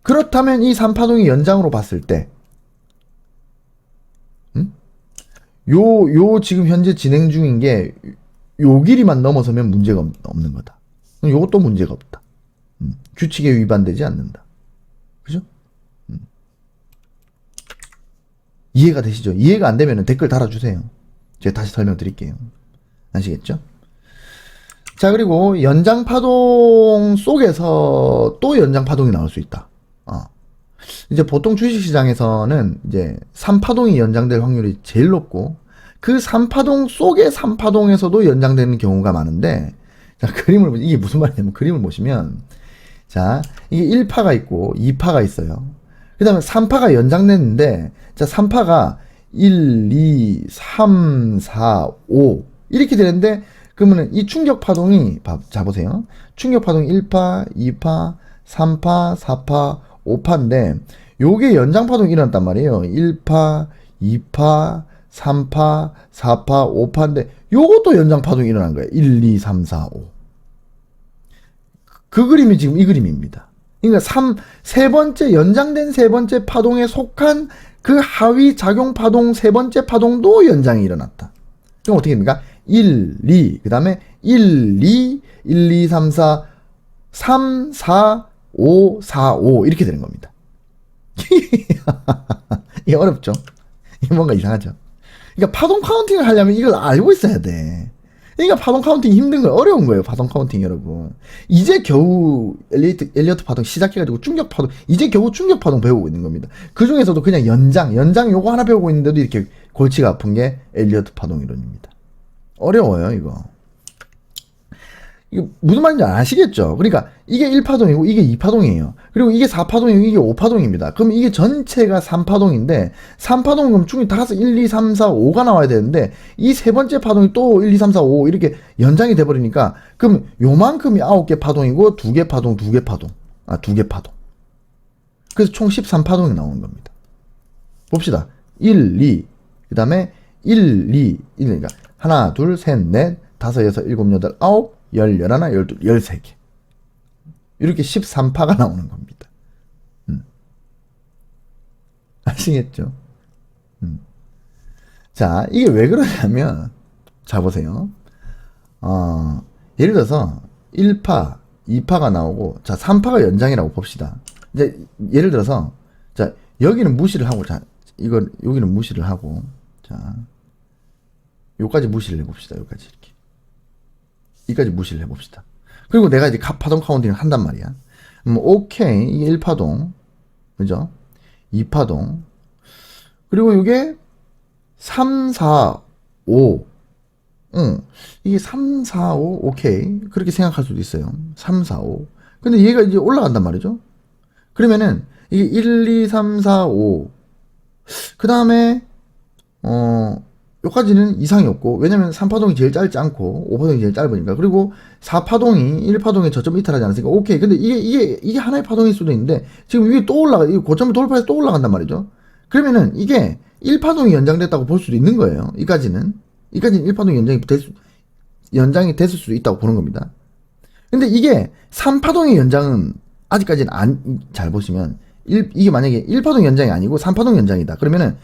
그렇다면 이 3파동이 연장으로 봤을 때 요 지금 현재 진행 중인 게 요 길이만 넘어서면 문제가 없는 거다. 요것도 문제가 없다. 규칙에 위반되지 않는다. 그죠? 이해가 되시죠? 이해가 안 되면 댓글 달아주세요. 제가 다시 설명드릴게요. 아시겠죠? 자, 그리고 연장파동 속에서 또 연장파동이 나올 수 있다. 이제 보통 주식시장에서는 이제 3파동이 연장될 확률이 제일 높고 그 3파동 속의 3파동에서도 연장되는 경우가 많은데, 자, 이게 무슨 말이냐면 그림을 보시면, 자, 이게 1파가 있고 2파가 있어요. 그 다음에 3파가 연장됐는데, 자, 3파가 1, 2, 3, 4, 5 이렇게 되는데, 그러면은 이 충격파동이, 자, 보세요. 충격파동이 1파, 2파, 3파, 4파, 5파인데 요게 연장파동이 일어났단 말이에요. 1파, 2파, 3파, 4파, 5파인데 요것도 연장파동이 일어난 거예요. 1, 2, 3, 4, 5. 그 그림이 지금 이 그림입니다. 그러니까 연장된 세 번째 파동에 속한 그 하위 작용파동 세 번째 파동도 연장이 일어났다. 그럼 어떻게 됩니까? 1, 2, 그 다음에 1, 2, 1, 2, 3, 4, 3, 4, 5, 4, 5 이렇게 되는 겁니다. 이게 어렵죠? 이게 뭔가 이상하죠? 그러니까 파동 카운팅을 하려면 이걸 알고 있어야 돼. 그러니까 파동 카운팅이 힘든 거예요. 어려운 거예요. 파동 카운팅 여러분. 이제 겨우 엘리어트 파동 시작해가지고 충격 파동, 이제 겨우 충격 파동 배우고 있는 겁니다. 그 중에서도 그냥 연장 요거 하나 배우고 있는데도 이렇게 골치가 아픈 게 엘리어트 파동 이론입니다. 어려워요, 이거. 이게 무슨 말인지 아시겠죠? 그러니까 이게 1파동이고 이게 2파동이에요. 그리고 이게 4파동이고 이게 5파동입니다. 그럼 이게 전체가 3파동인데 3파동은 그럼 충이 다섯 1, 2, 3, 4, 5가 나와야 되는데 이 세 번째 파동이 또 1, 2, 3, 4, 5 이렇게 연장이 돼버리니까 그럼 요만큼이 9개 파동이고 2개 파동, 2개 파동. 2개 파동. 그래서 총 13파동이 나오는 겁니다. 봅시다. 1, 2, 그 다음에 1, 2, 1, 그러니까 하나, 둘, 셋, 넷, 다섯, 여섯, 일곱, 여덟, 아홉, 열, 열하나, 열둘, 13개. 이렇게 13파가 나오는 겁니다. 아시겠죠? 자, 이게 왜 그러냐면, 자, 보세요. 예를 들어서, 1파, 2파가 나오고, 자, 3파가 연장이라고 봅시다. 이제, 예를 들어서, 자, 여기는 무시를 하고, 자, 여기는 무시를 하고, 자, 요까지 무시를 해봅시다. 요까지 이렇게. 이까지 무시를 해봅시다. 그리고 내가 이제 파동 카운팅을 한단 말이야. 오케이. 이게 1파동. 그죠? 2파동. 그리고 이게 3, 4, 5. 이게 3, 4, 5. 오케이. 그렇게 생각할 수도 있어요. 3, 4, 5. 근데 얘가 이제 올라간단 말이죠. 그러면은 이게 1, 2, 3, 4, 5. 그 다음에 요까지는 이상이 없고, 왜냐면 3파동이 제일 짧지 않고 5파동이 제일 짧으니까. 그리고 4파동이 1파동에 저점 이탈하지 않았으니까 오케이. 근데 이게 하나의 파동일 수도 있는데 지금 위에 또 올라가, 이 고점을 돌파해서 또 올라간단 말이죠. 그러면은 이게 1파동이 연장됐다고 볼 수도 있는 거예요. 이까지는 1파동이 연장이 됐을 수도 있다고 보는 겁니다. 근데 이게 3파동의 연장은 아직까지는 잘 보시면 이게 만약에 1파동 연장이 아니고 3파동 연장이다. 그러면은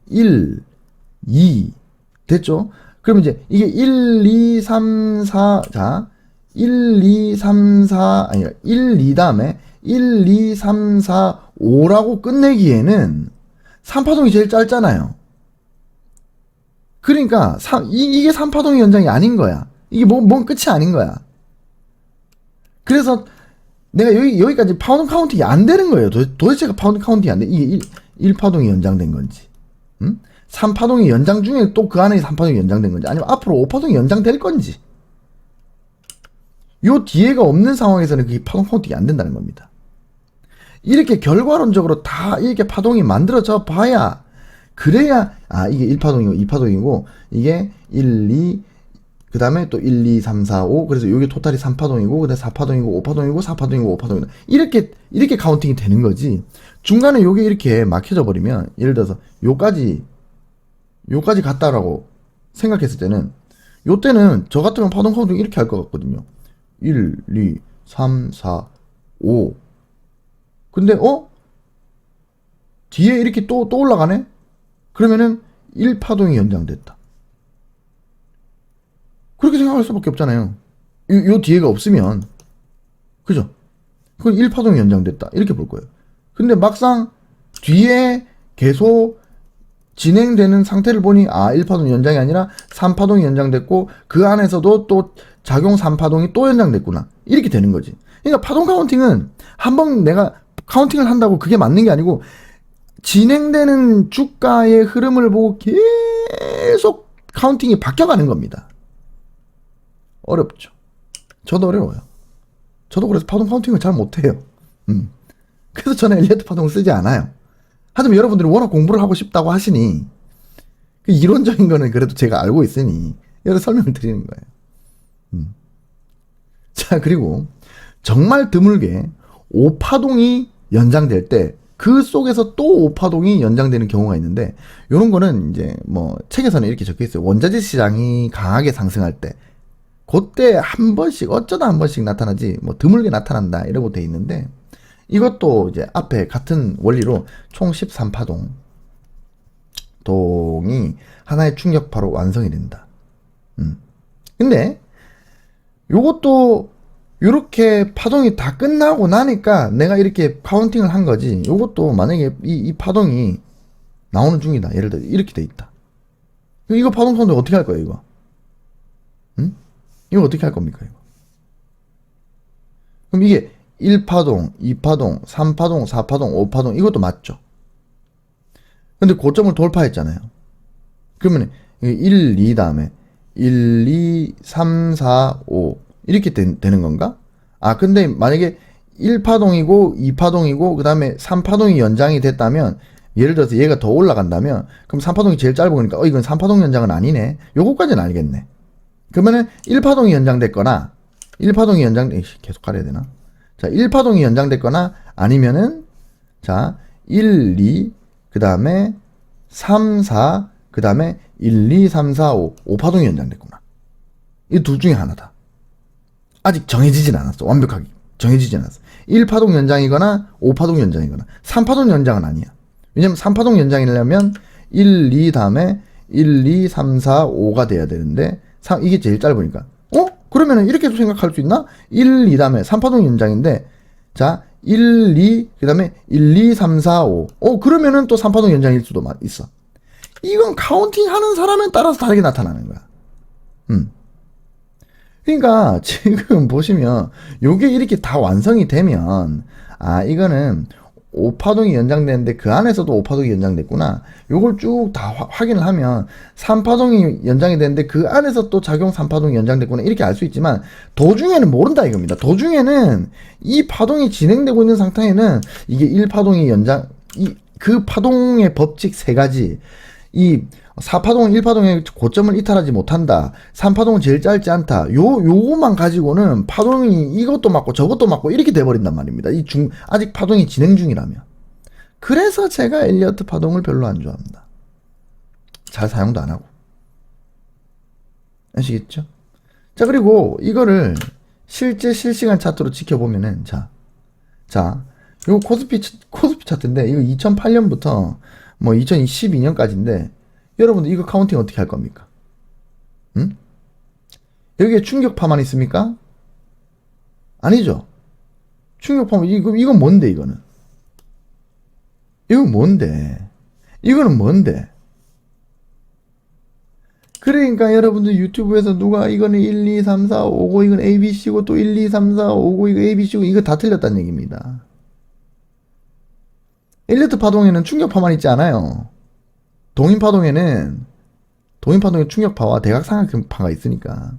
1, 2 됐죠? 그러면 이제 이게 1, 2, 3, 4 자 1, 2, 3, 4 아니 1, 2 다음에 1, 2, 3, 4, 5라고 끝내기에는 3파동이 제일 짧잖아요. 그러니까 이게 3파동의 연장이 아닌 거야. 이게 뭔 끝이 아닌 거야. 그래서 내가 여기까지 파운드 카운팅이 안 되는 거예요. 도대체가 파운드 카운팅이 안 돼. 이게 1파동이 연장된 건지, 3파동이 연장 중에 또 그 안에 3파동이 연장된 건지, 아니면 앞으로 5파동이 연장될 건지. 요 뒤에가 없는 상황에서는 그게 파동 카운팅이 안 된다는 겁니다. 이렇게 결과론적으로 다 이렇게 파동이 만들어져 봐야, 그래야, 이게 1파동이고 2파동이고, 이게 1, 2, 그 다음에 또 1, 2, 3, 4, 5. 그래서 여기 토탈이 3파동이고, 그 다음에 4파동이고, 5파동이고, 4파동이고, 5파동이고. 이렇게 카운팅이 되는 거지. 중간에 요게 이렇게 막혀져 버리면, 예를 들어서, 요까지 갔다라고 생각했을 때는, 요때는 저 같으면 파동 카운팅 이렇게 할 것 같거든요. 1, 2, 3, 4, 5. 근데, 뒤에 이렇게 또 올라가네? 그러면은 1파동이 연장됐다. 그렇게 생각할 수밖에 없잖아요. 요 뒤에가 없으면, 그죠? 그건 1파동이 연장됐다. 이렇게 볼 거예요. 근데 막상 뒤에 계속 진행되는 상태를 보니, 1파동 연장이 아니라 3파동이 연장됐고, 그 안에서도 또 작용 3파동이 또 연장됐구나. 이렇게 되는 거지. 그러니까 파동 카운팅은 한번 내가 카운팅을 한다고 그게 맞는 게 아니고, 진행되는 주가의 흐름을 보고 계속 카운팅이 바뀌어가는 겁니다. 어렵죠. 저도 어려워요. 저도 그래서 파동 카운팅을 잘 못해요. 그래서 저는 엘리어트 파동을 쓰지 않아요. 하지만 여러분들이 워낙 공부를 하고 싶다고 하시니, 그 이론적인 거는 그래도 제가 알고 있으니 여러 설명을 드리는 거예요. 자, 그리고 정말 드물게 5파동이 연장될 때 그 속에서 또 5파동이 연장되는 경우가 있는데, 요런 거는 이제 뭐 책에서는 이렇게 적혀 있어요. 원자재 시장이 강하게 상승할 때, 그때 한 번씩, 어쩌다 한 번씩 나타나지, 뭐 드물게 나타난다 이러고 돼 있는데, 이것도 이제 앞에 같은 원리로 총 13파동 동이 하나의 충격파로 완성이 된다. 근데 요것도 요렇게 파동이 다 끝나고 나니까 내가 이렇게 카운팅을 한 거지. 요것도 만약에 이 파동이 나오는 중이다. 예를 들어 이렇게 돼 있다. 이거 파동 카운팅 어떻게 할 거예요, 이거? 이거 어떻게 할 겁니까, 이거? 그럼 이게 1파동, 2파동, 3파동, 4파동, 5파동, 이것도 맞죠? 근데 고점을 돌파했잖아요. 그러면 1, 2 다음에 1, 2, 3, 4, 5 이렇게 되는 건가? 근데 만약에 1파동이고 2파동이고 그 다음에 3파동이 연장이 됐다면, 예를 들어서 얘가 더 올라간다면, 그럼 3파동이 제일 짧으니까 이건 3파동 연장은 아니네. 요거까지는 알겠네. 그러면은 1파동이 연장됐거나 1파동이 계속 가려야 되나? 자, 1파동이 연장됐거나 아니면은, 자, 1, 2, 그 다음에 3, 4, 그 다음에 1, 2, 3, 4, 5. 5파동이 연장됐구나. 이 둘 중에 하나다. 아직 정해지진 않았어. 완벽하게 정해지진 않았어. 1파동 연장이거나 5파동 연장이거나. 3파동 연장은 아니야. 왜냐면 3파동 연장이려면 1, 2 다음에 1, 2, 3, 4, 5가 돼야 되는데, 이게 제일 짧으니까. 그러면은 이렇게도 생각할 수 있나? 1, 2 다음에 3파동 연장인데, 자, 1, 2, 그 다음에 1, 2, 3, 4, 5. 그러면은 또 3파동 연장일 수도 있어. 이건 카운팅 하는 사람에 따라서 다르게 나타나는 거야. 그러니까 지금 보시면 요게 이렇게 다 완성이 되면 아 이거는 5파동이 연장되는데 그 안에서도 5파동이 연장됐구나. 요걸 쭉 다 확인을 하면 3파동이 연장이 되는데 그 안에서 또 작용 3파동이 연장됐구나. 이렇게 알 수 있지만 도중에는 모른다 이겁니다. 도중에는 이 파동이 진행되고 있는 상태에는 이게 1파동이 연장 그 파동의 법칙 세 가지 이 4파동은 1파동의 고점을 이탈하지 못한다. 3파동은 제일 짧지 않다. 요거만 가지고는 파동이 이것도 맞고 저것도 맞고 이렇게 돼버린단 말입니다. 아직 파동이 진행 중이라면. 그래서 제가 엘리어트 파동을 별로 안 좋아합니다. 잘 사용도 안 하고. 아시겠죠? 자, 그리고 이거를 실제 실시간 차트로 지켜보면은, 요 코스피 차트인데, 이거 2008년부터 뭐 2012년까지인데, 여러분들 이거 카운팅 어떻게 할 겁니까? 응? 여기에 충격파만 있습니까? 아니죠. 충격파만 이건 뭔데 이거는? 이건 뭔데? 이거는 뭔데? 그러니까 여러분들 유튜브에서 누가 이거는 1, 2, 3, 4, 5고 이건 ABC고 또 1, 2, 3, 4, 5고 이거 ABC고 이거 다 틀렸다는 얘기입니다. 엘리어트 파동에는 충격파만 있지 않아요. 동인파동에 충격파와 대각삼각형파가 있으니까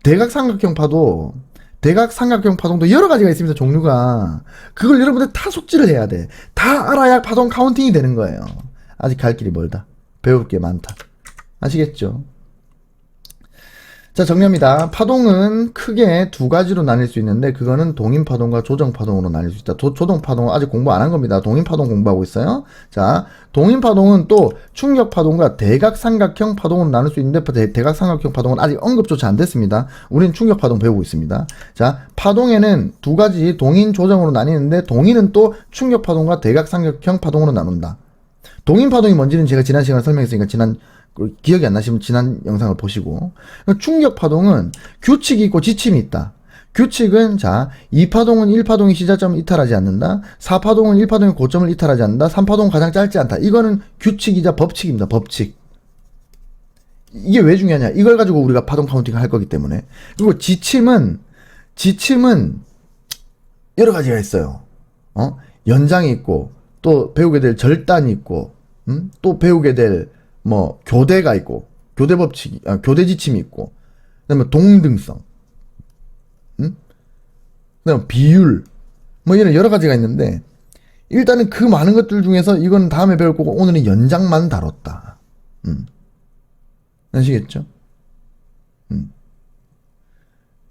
대각삼각형 파동도 여러 가지가 있습니다. 종류가. 그걸 여러분들 다 숙지를 해야 돼. 다 알아야 파동 카운팅이 되는 거예요. 아직 갈 길이 멀다. 배울 게 많다. 아시겠죠? 자, 정리합니다. 파동은 크게 두 가지로 나뉠 수 있는데 그거는 동인파동과 조정파동으로 나뉠 수 있다. 조정파동은 아직 공부 안 한 겁니다. 동인파동 공부하고 있어요. 자, 동인파동은 또 충격파동과 대각삼각형 파동으로 나눌 수 있는데 대각삼각형 파동은 아직 언급조차 안 됐습니다. 우리는 충격파동 배우고 있습니다. 자, 파동에는 두 가지 동인, 조정으로 나뉘는데 동인은 또 충격파동과 대각삼각형 파동으로 나눈다. 동인파동이 뭔지는 제가 지난 시간에 설명했으니까 기억이 안 나시면 지난 영상을 보시고. 충격 파동은 규칙이 있고 지침이 있다. 규칙은 2파동은 1파동의 시작점을 이탈하지 않는다. 4파동은 1파동의 고점을 이탈하지 않는다. 3파동은 가장 짧지 않다. 이거는 규칙이자 법칙입니다. 법칙. 이게 왜 중요하냐? 이걸 가지고 우리가 파동 카운팅을 할 거기 때문에. 그리고 지침은 여러 가지가 있어요. 연장이 있고 또 배우게 될 절단이 있고 또 배우게 될 교대가 있고, 교대 지침이 있고, 그 다음에 동등성, 그 다음에 비율, 이런 여러 가지가 있는데, 일단은 그 많은 것들 중에서 이건 다음에 배울 거고, 오늘은 연장만 다뤘다. 아시겠죠?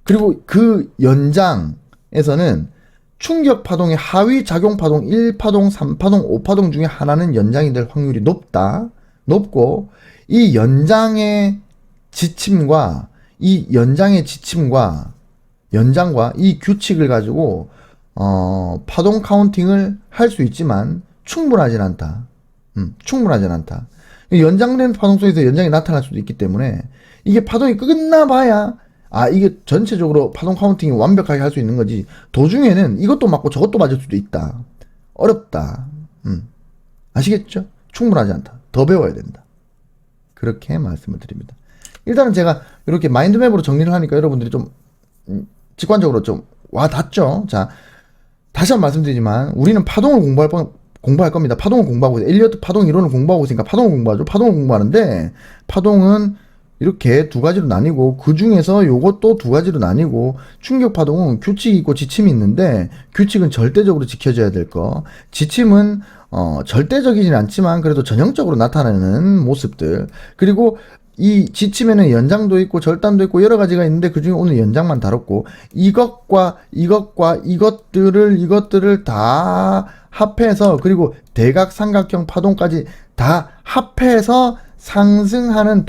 그리고 그 연장에서는 충격파동의 하위 작용파동 1파동, 3파동, 5파동 중에 하나는 연장이 될 확률이 높고 이 연장의 지침과 연장과 이 규칙을 가지고 파동 카운팅을 할 수 있지만 충분하진 않다. 연장된 파동 속에서 연장이 나타날 수도 있기 때문에 이게 파동이 끝나봐야 이게 전체적으로 파동 카운팅이 완벽하게 할 수 있는 거지. 도중에는 이것도 맞고 저것도 맞을 수도 있다. 어렵다. 아시겠죠? 충분하지 않다. 더 배워야 된다. 그렇게 말씀을 드립니다. 일단은 제가 이렇게 마인드맵으로 정리를 하니까 여러분들이 좀 직관적으로 좀 와닿죠? 자, 다시 한번 말씀드리지만 우리는 파동을 공부할 겁니다. 파동을 공부하고 있어요. 엘리어트 파동 이론을 공부하고 있으니까 파동을 공부하죠. 파동을 공부하는데 파동은 이렇게 두 가지로 나뉘고 그 중에서 요것도 두 가지로 나뉘고 충격파동은 규칙이 있고 지침이 있는데 규칙은 절대적으로 지켜져야 될 거, 지침은 절대적이진 않지만 그래도 전형적으로 나타나는 모습들, 그리고 이 지침에는 연장도 있고 절단도 있고 여러 가지가 있는데 그 중에 오늘 연장만 다뤘고 이것들을 다 합해서 그리고 대각삼각형 파동까지 다 합해서 상승하는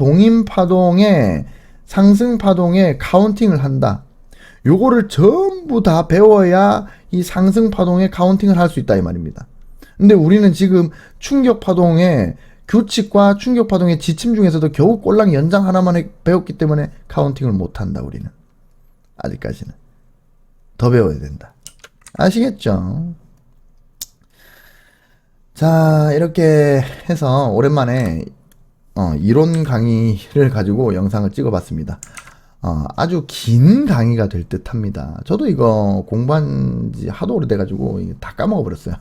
상승파동의 카운팅을 한다. 요거를 전부 다 배워야 이 상승파동의 카운팅을 할 수 있다 이 말입니다. 근데 우리는 지금 충격파동의 규칙과 충격파동의 지침 중에서도 겨우 꼴랑 연장 하나만 배웠기 때문에 카운팅을 못한다. 우리는 아직까지는 더 배워야 된다. 아시겠죠? 자, 이렇게 해서 오랜만에 이론 강의를 가지고 영상을 찍어봤습니다. 아주 긴 강의가 될 듯 합니다. 저도 이거 공부한 지 하도 오래돼가지고 이게 다 까먹어버렸어요.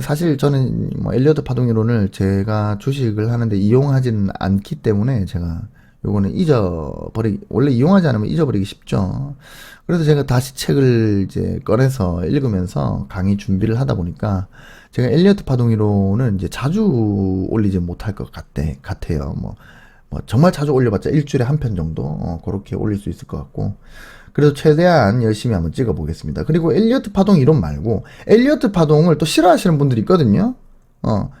사실 저는 뭐 엘리어트 파동이론을 제가 주식을 하는데 이용하지는 않기 때문에 제가 요거는 원래 이용하지 않으면 잊어버리기 쉽죠. 그래서 제가 다시 책을 이제 꺼내서 읽으면서 강의 준비를 하다 보니까 제가 엘리어트 파동이론은 이제 자주 올리지 못할 것 같아요. 뭐 정말 자주 올려봤자 일주일에 한 편 정도 그렇게 올릴 수 있을 것 같고, 그래서 최대한 열심히 한번 찍어 보겠습니다. 그리고 엘리어트 파동 이론 말고 엘리어트 파동을 또 싫어하시는 분들이 있거든요.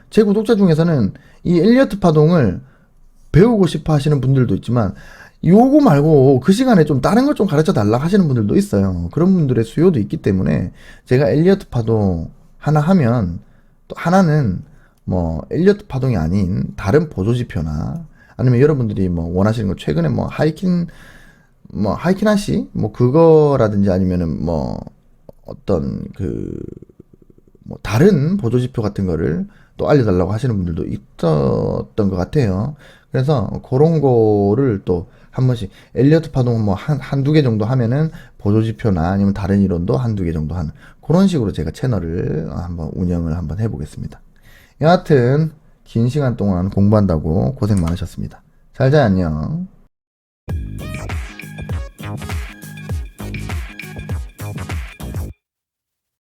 제 구독자 중에서는 이 엘리어트 파동을 배우고 싶어 하시는 분들도 있지만 요거 말고 그 시간에 좀 다른 걸 좀 가르쳐 달라 하시는 분들도 있어요. 그런 분들의 수요도 있기 때문에 제가 엘리어트 파동 하나 하면 또 하나는 뭐 엘리어트 파동이 아닌 다른 보조지표나 아니면 여러분들이 뭐 원하시는 거 최근에 뭐 하이키나시 뭐 그거라든지 아니면은 뭐 어떤 뭐 다른 보조지표 같은 거를 또 알려달라고 하시는 분들도 있었던 것 같아요. 그래서 그런 거를 또 한 번씩 엘리어트 파동 뭐 한두 개 정도 하면은 보조지표나 아니면 다른 이론도 한두 개 정도 하는 그런 식으로 제가 채널을 한번 운영을 한번 해보겠습니다. 여하튼 긴 시간 동안 공부한다고 고생 많으셨습니다. 잘 자요, 안녕.